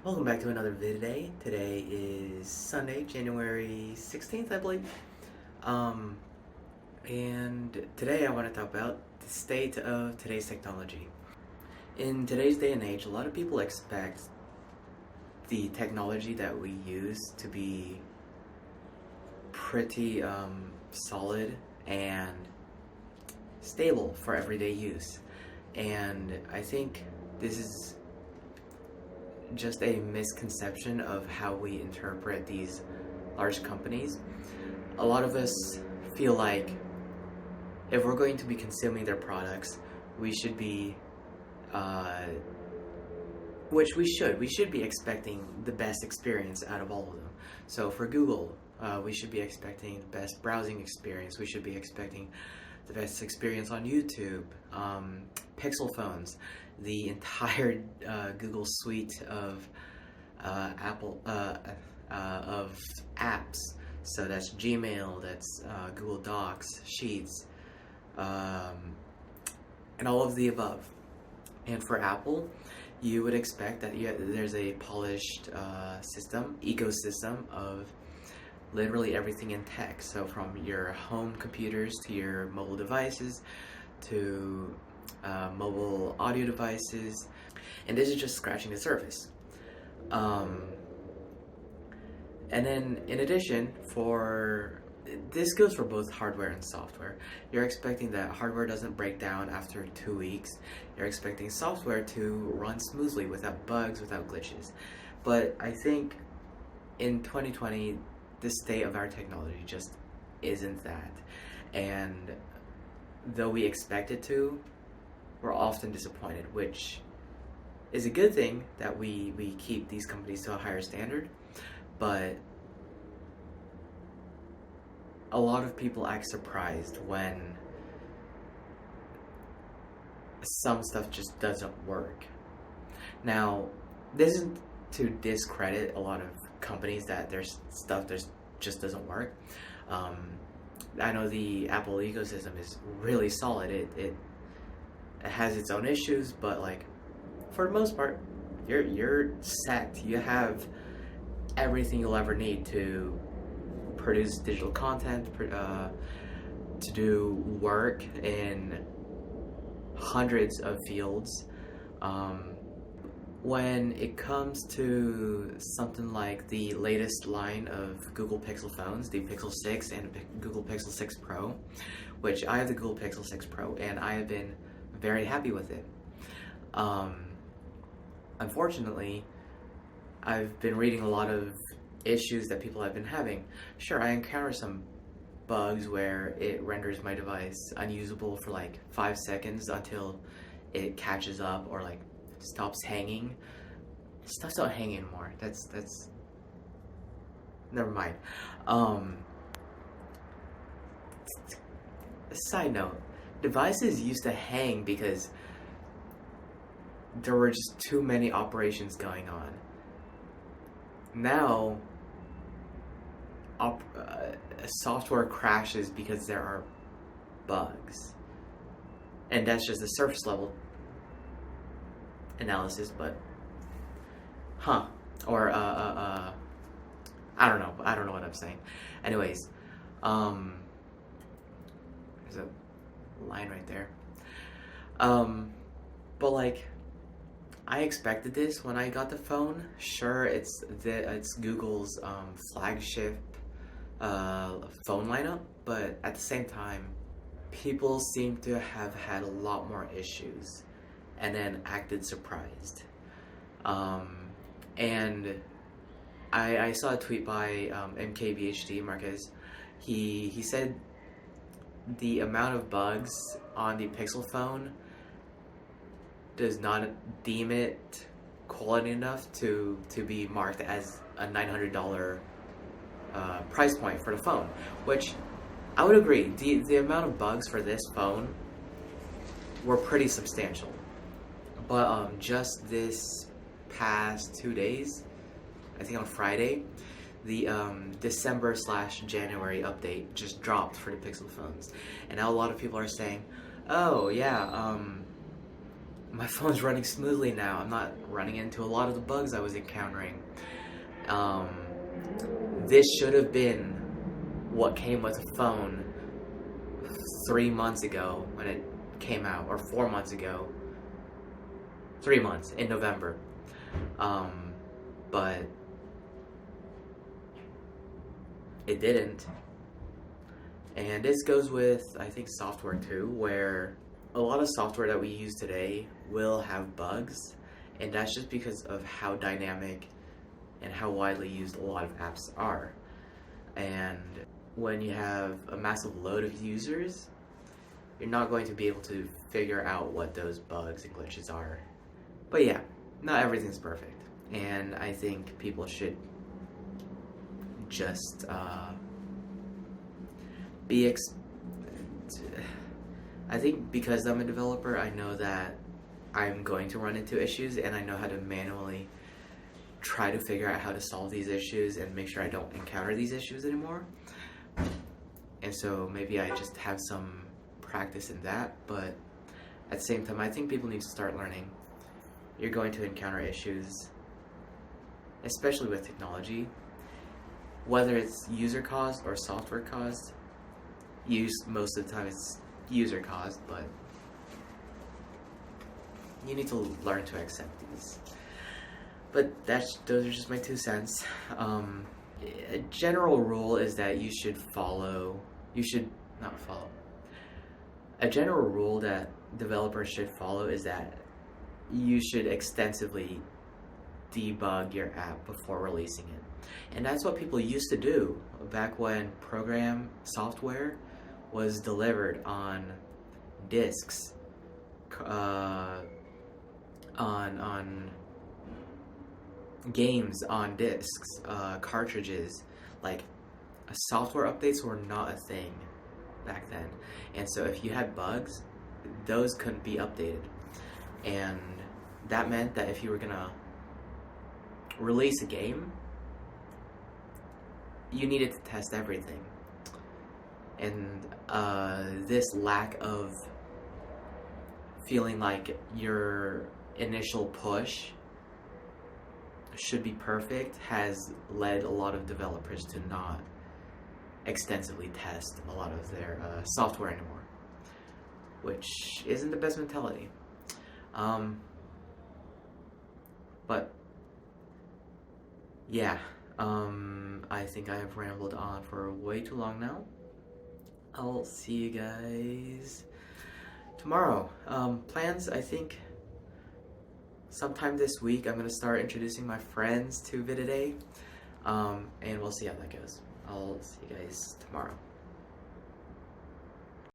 Welcome back to another VidADay. Today is Sunday, January 16th, I believe. Um, and today I want to talk about the state of today's technology. In today's day and age, a lot of people expect the technology that we use to be pretty solid and stable for everyday use. And I think this is just a misconception of how we interpret these large companies. A lot of us feel like if we're going to be consuming their products, we should be, which we should be expecting the best experience out of all of them. So for Google, we should be expecting the best browsing experience. We should be expecting the best experience on YouTube. Pixel phones, the entire Google suite of Apple of apps. So that's Gmail, that's Google Docs, Sheets, and all of the above. And for Apple, you would expect that there's a polished ecosystem of literally everything in tech. So from your home computers to your mobile devices to mobile audio devices, and this is just scratching the surface. And then in addition, this goes for both hardware and software. You're expecting that hardware doesn't break down after 2 weeks. You're expecting software to run smoothly without bugs, without glitches. But I think in 2020, the state of our technology just isn't that. And though we expect it to, we're often disappointed, which is a good thing that we keep these companies to a higher standard. But a lot of people act surprised when some stuff just doesn't work. Now, this isn't to discredit a lot of companies that their stuff just doesn't work. I know the Apple ecosystem is really solid. It has its own issues, but like for the most part, you're set. You have everything you'll ever need to produce digital content, to do work in hundreds of fields. When it comes to something like the latest line of Google Pixel phones, the Pixel 6 and Google Pixel 6 Pro, which I have the Google Pixel 6 Pro and I have been very happy with it. Unfortunately, I've been reading a lot of issues that people have been having. Sure, I encounter some bugs where it renders my device unusable for like 5 seconds until it catches up or like stops hanging. Stuff's not hanging anymore. That's never mind. Side note, devices used to hang because there were just too many operations going on. Now software crashes because there are bugs, and that's just the surface level analysis. But or I don't know what I'm saying. Anyways, there's a line right there. But like, I expected this when I got the phone. Sure, it's Google's flagship phone lineup, but at the same time, people seem to have had a lot more issues and then acted surprised. And I saw a tweet by MKBHD Marquez. He said the amount of bugs on the Pixel phone does not deem it quality enough to be marked as a $900 price point for the phone, which I would agree. The amount of bugs for this phone were pretty substantial. But just this past 2 days, I think on Friday, the December/January update just dropped for the Pixel phones, and now a lot of people are saying, "Oh yeah, my phone's running smoothly now. I'm not running into a lot of the bugs I was encountering. This should have been what came with the phone 3 months ago when it came out, or 4 months ago. 3 months, in November. But it didn't. And this goes with, I think, software too, where a lot of software that we use today will have bugs, and that's just because of how dynamic and how widely used a lot of apps are. And when you have a massive load of users, you're not going to be able to figure out what those bugs and glitches are. But yeah, not everything's perfect, and I think people should just I think because I'm a developer, I know that I'm going to run into issues, and I know how to manually try to figure out how to solve these issues and make sure I don't encounter these issues anymore. And so maybe I just have some practice in that, but at the same time, I think people need to start learning. You're going to encounter issues, especially with technology, whether it's user caused or software caused. Most of the time it's user caused, but you need to learn to accept these. But those are just my 2 cents. A general rule is that a general rule that developers should follow is that you should extensively debug your app before releasing it. And that's what people used to do back when program software was delivered on discs, on games on discs, cartridges. Like, software updates were not a thing back then, and so if you had bugs, those couldn't be updated, and that meant that if you were gonna release a game, you needed to test everything. And this lack of feeling like your initial push should be perfect has led a lot of developers to not extensively test a lot of their software anymore, which isn't the best mentality. But yeah, I think I have rambled on for way too long now. I'll see you guys tomorrow. Plans, I think sometime this week I'm going to start introducing my friends to VidADay, and we'll see how that goes. I'll see you guys tomorrow.